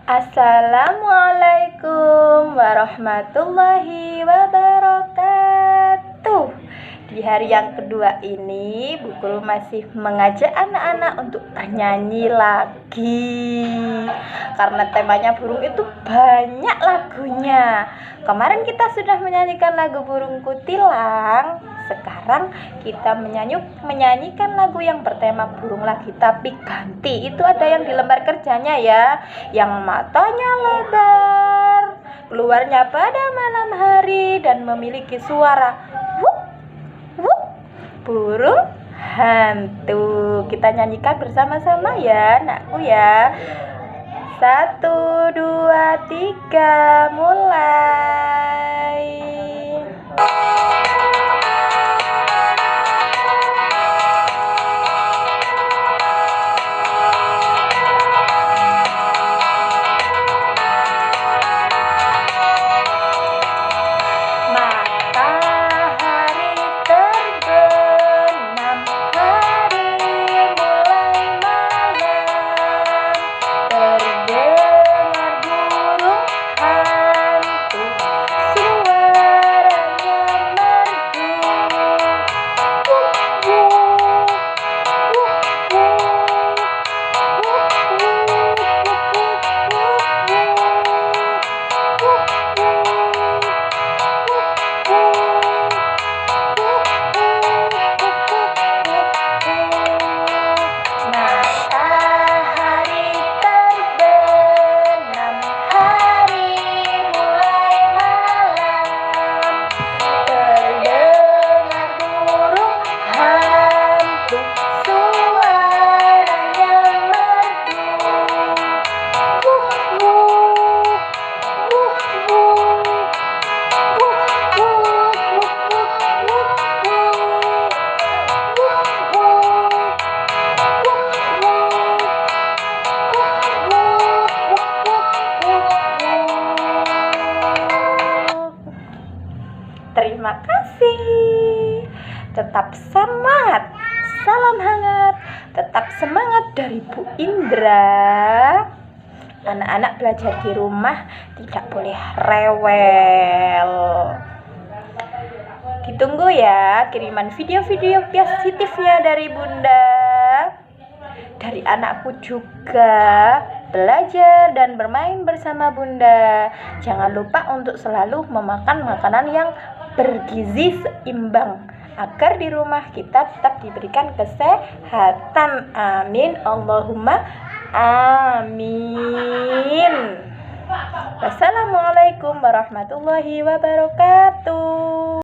Assalamualaikum warahmatullahi wabarakatuh. Di hari yang kedua ini, Bu Guru masih mengajak anak-anak untuk bernyanyi lagi. Karena temanya burung itu banyak lagunya. Kemarin kita sudah menyanyikan lagu Burung Kutilang. Sekarang kita menyanyikan lagu yang bertema burung lagi, tapi ganti. Itu ada yang di lembar kerjanya ya, yang matanya lebar, keluarnya pada malam hari dan memiliki suara wuk wuk, burung hantu. Kita nyanyikan bersama-sama ya anakku ya. 1, 2, 3, mulai. Matahari terbenam, hari mulai malam, terdengar burung hantu, suaranya merdu, wuk wuk, wuk wuk, wuk wuk, wuk wuk, wuk Matahari terbenam, hari mulai malam, terdengar burung hantu, suaranya merdu, wuk wuk, wuk wuk, wuk wuk, wuk Terima kasih. Tetap semangat. Salam hangat. Tetap semangat dari Bu Indra. Anak-anak belajar di rumah tidak boleh rewel. Ditunggu ya kiriman video-video positifnya dari Bunda. Dari anakku juga, belajar dan bermain bersama Bunda. Jangan lupa untuk selalu memakan makanan yang bergizi seimbang agar di rumah kita tetap diberikan kesehatan. Amin. Allahumma amin. Wassalamualaikum warahmatullahi wabarakatuh.